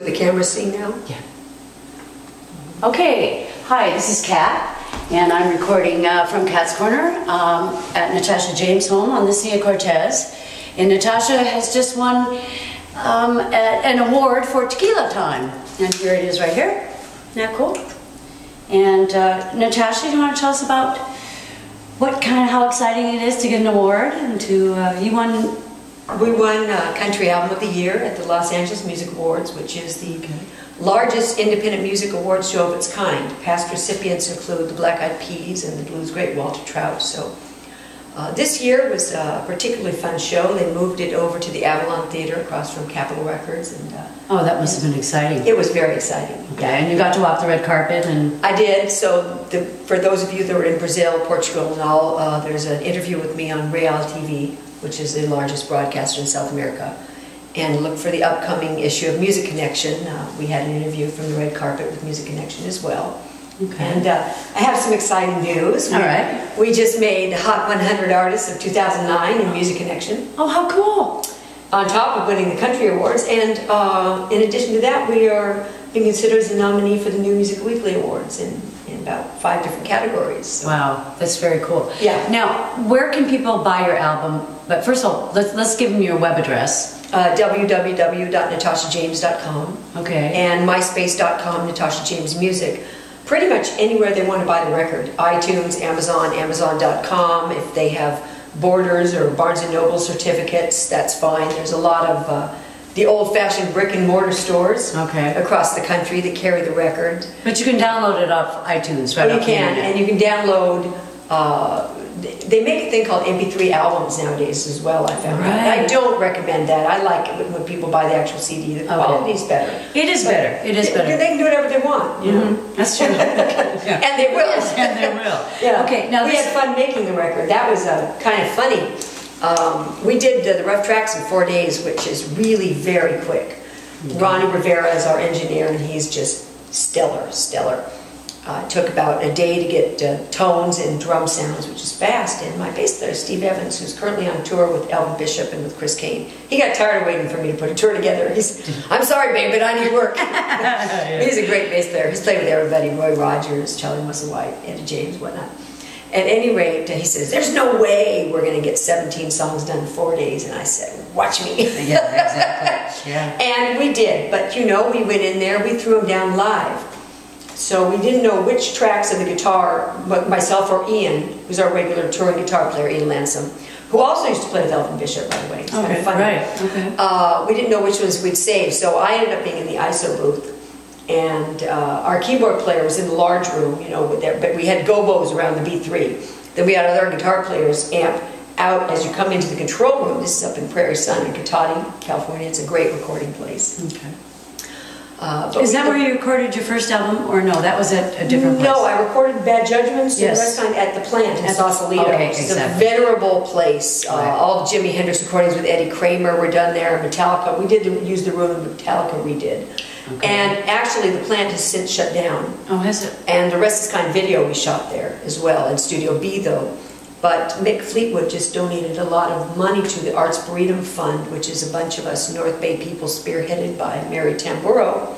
The camera see now? Yeah. Okay, hi, this is Kat, and I'm recording from Kat's Corner at Natasha James' home on the Sea of Cortez. And Natasha has just won an award for Tequila Time. And here it is right here. Isn't that cool? And Natasha, do you want to tell us about how exciting it is to get an award? And We won Country Album of the Year at the Los Angeles Music Awards, which is the largest independent music awards show of its kind. Past recipients include the Black Eyed Peas and the blues great Walter Trout. So this year was a particularly fun show. They moved it over to the Avalon Theater across from Capitol Records. And oh, that must have been exciting. It was very exciting. Okay, and you got to walk the red carpet and... I did. So for those of you that were in Brazil, Portugal and all, there's an interview with me on Real TV, which is the largest broadcaster in South America. And look for the upcoming issue of Music Connection. We had an interview from the red carpet with Music Connection as well. Okay. And I have some exciting news. All right. We just made the Hot 100 Artists of 2009 in Music Connection. Oh, how cool! On top of winning the Country Awards. And in addition to that, we are being considered as a nominee for the New Music Weekly Awards in about 5 different categories. So. Wow, that's very cool. Yeah. Now, where can people buy your album? But first of all, let's give them your web address. www.natashajames.com. Okay. And myspace.com, Natasha James Music. Pretty much anywhere they want to buy the record. iTunes, Amazon, Amazon.com. If they have Borders or Barnes & Noble certificates, that's fine. There's a lot of the old-fashioned brick-and-mortar stores across the country that carry the record. But you can download it off iTunes, right? You can, and you can download... they make a thing called MP3 albums nowadays as well, I found out. I don't recommend that. I like it when people buy the actual CD. The quality's better. It is better. It is better. They can do whatever they want, you know. That's true. Yeah. And they will. Yes, and they will. Yeah. Okay, now we had fun making the record. That was kind of funny. We did the rough tracks in 4 days, which is really very quick. Ronnie Rivera is our engineer, and he's just stellar. It took about a day to get tones and drum sounds, which is fast. And my bass player, Steve Evans, who's currently on tour with Elvin Bishop and with Chris Kane, he got tired of waiting for me to put a tour together. I'm sorry, babe, but I need work. He's a great bass player. He's played with everybody, Roy Rogers, Charlie Musselwhite, Eddie James, whatnot. At any rate, he says, there's no way we're going to get 17 songs done in 4 days. And I said, watch me. Yeah, exactly. Yeah. And we did. But, you know, we went in there, we threw them down live. So we didn't know which tracks of the guitar, myself or Ian, who's our regular touring guitar player, Ian Lansome, who also used to play with Elvin Bishop, by the way. It's kind of funny. Right. Okay. We didn't know which ones we'd save, so I ended up being in the ISO booth. And our keyboard player was in the large room, you know, but we had gobos around the B3. Then we had other guitar players amp out as you come into the control room. This is up in Prairie Sun in Cotati, California. It's a great recording place. Okay. Is that where you recorded your first album, or no? That was at a different place? No, I recorded Bad Judgments and the rest time at the plant in Sausalito. Okay, it's a venerable place. All the Jimi Hendrix recordings with Eddie Kramer were done there. Metallica, we did use the room in Metallica redid. Okay. And actually the plant has since shut down. Oh, has it? And the rest is kind of video we shot there as well, in Studio B though. But Mick Fleetwood just donated a lot of money to the Arts Burritum Fund, which is a bunch of us North Bay people spearheaded by Mary Tamburo,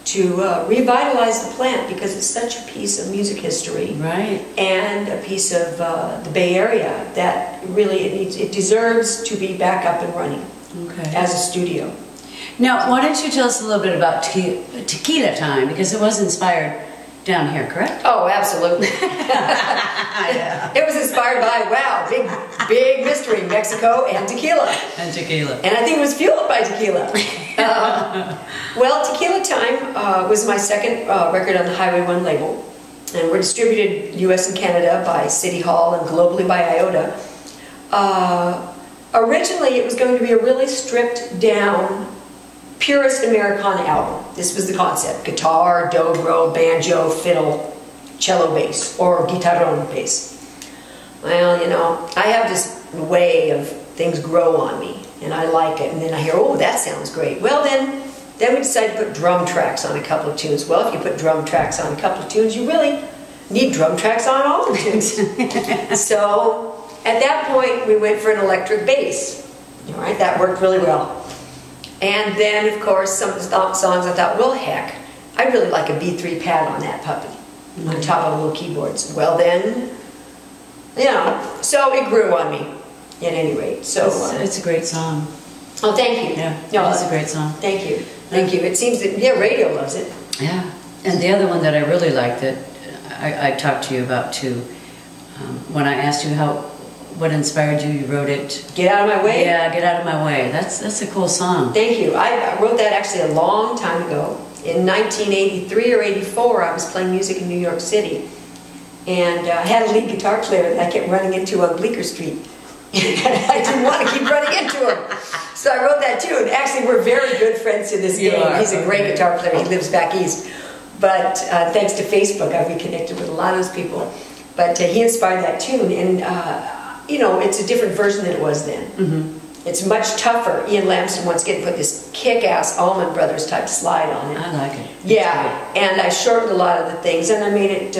to revitalize the plant because it's such a piece of music history, right? And a piece of the Bay Area that really it deserves to be back up and running as a studio. Now, why don't you tell us a little bit about Tequila Time, because it was inspired down here, correct? Oh, absolutely. It was inspired by, wow, big mystery, Mexico and tequila. And tequila. And I think it was fueled by tequila. Well, Tequila Time was my second record on the Highway 1 label. And we're distributed US and Canada by City Hall and globally by Iota. Originally, it was going to be a really stripped down purist Americana album. This was the concept. Guitar, dobro, banjo, fiddle, cello bass, or guitarron bass. Well, you know, I have this way of things grow on me, and I like it, and then I hear, oh, that sounds great. Well, then we decided to put drum tracks on a couple of tunes. Well, if you put drum tracks on a couple of tunes, you really need drum tracks on all the tunes. So, at that point, we went for an electric bass. All right, that worked really well. And then, of course, some of the songs I thought, well, heck, I'd really like a B3 pad on that puppy, on top of little keyboards. Well, then, you know, so it grew on me, at any rate. So it's a great song. Oh, thank you. Yeah, no, it's a great song. Thank you. Thank you. It seems that, yeah, radio loves it. Yeah. And the other one that I really like that I talked to you about too, when I asked you what inspired you, you wrote it. Get Out of My Way? Yeah, Get Out of My Way. That's a cool song. Thank you. I wrote that actually a long time ago. In 1983 or 84, I was playing music in New York City. And I had a lead guitar player that I kept running into on Bleecker Street. I didn't want to keep running into him. So I wrote that tune. Actually, we're very good friends to this day. He's a great guitar player. He lives back east. But thanks to Facebook, I've reconnected with a lot of those people. But he inspired that tune. And, you know, it's a different version than it was then. It's much tougher. Ian Lamson once again put this kick-ass Allman Brothers type slide on it. I like it. Yeah. And I shortened a lot of the things. And I made it...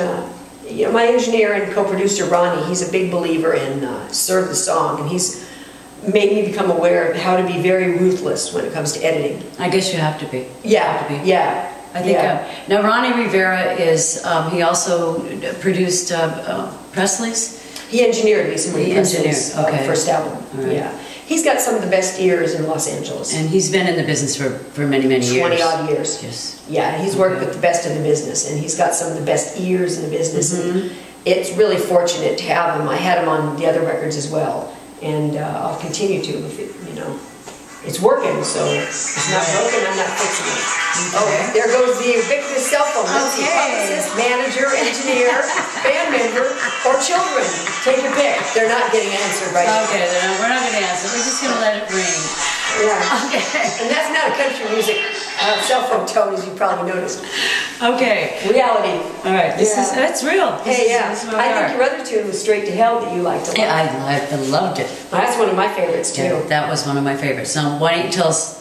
you know, my engineer and co-producer Ronnie, he's a big believer in Serve the Song, and he's made me become aware of how to be very ruthless when it comes to editing. I guess you have to be. Yeah, yeah. I think. Now Ronnie Rivera is. He also produced Presley's. He engineered me some of the Presley's first album. Right. Yeah. He's got some of the best ears in Los Angeles. And he's been in the business for many, many years. 20-odd years. Yes. Yeah, he's worked with the best in the business, and he's got some of the best ears in the business. And it's really fortunate to have him. I had him on the other records as well, and I'll continue to if it, you know, it's working. So it's not broken. I'm not fixing it. Oh, there goes the ubiquitous cell phone. Publicist, manager, engineer, band member, or children. Take your pick. They're not getting answered right now. Okay, then we're not going to answer. We're just going to let it ring. Yeah. Okay. And that's not a country music cell phone tone, as you probably noticed. Okay. Reality. All right. That's real. Hey, yeah. I think your other tune was Straight to Hell that you liked a lot. Yeah, I loved it. That's one of my favorites too. Yeah, that was one of my favorites. So why don't you tell us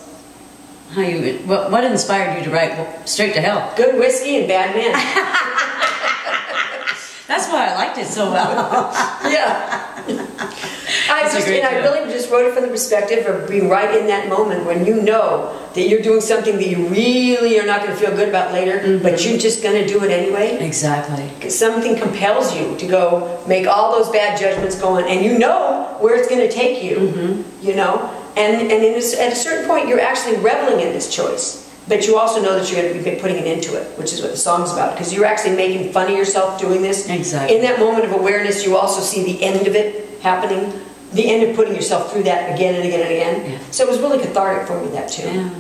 how what inspired you to write Straight to Hell? Good whiskey and bad men. That's why I liked it so well. Yeah. I really just wrote it from the perspective of being right in that moment when you know that you're doing something that you really are not going to feel good about later, but you're just going to do it anyway. Exactly. Because something compels you to go make all those bad judgments going, and you know where it's going to take you, you know? And at a certain point, you're actually reveling in this choice. But you also know that you're going to be putting it into it, which is what the song's about. Because you're actually making fun of yourself doing this. Exactly. In that moment of awareness, you also see the end of it happening. The end of putting yourself through that again and again and again. Yeah. So it was really cathartic for me, that too. Yeah.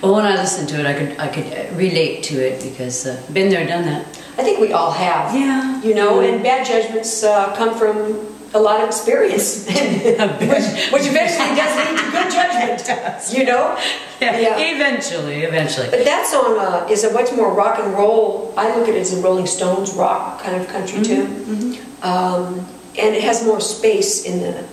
Well, when I listened to it, I could relate to it because been there, done that. I think we all have. Yeah. You know, and bad judgments come from a lot of experience, which eventually does lead to good judgment. You know? Yeah. Eventually. But that song is a much more rock and roll. I look at it as a Rolling Stones rock kind of country tune, and it has more space in the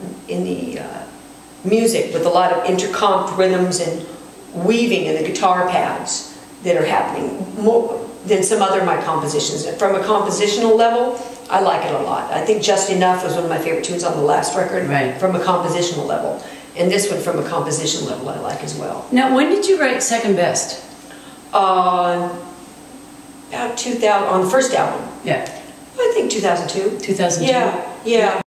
music with a lot of intercomped rhythms and weaving in the guitar pads that are happening more than some other of my compositions. From a compositional level, I like it a lot. I think Just Enough was one of my favorite tunes on the last record, from a compositional level. And this one, from a composition level, I like as well. Now, when did you write Second Best? About 2000, on the first album. Yeah. I think 2002. 2002? Yeah.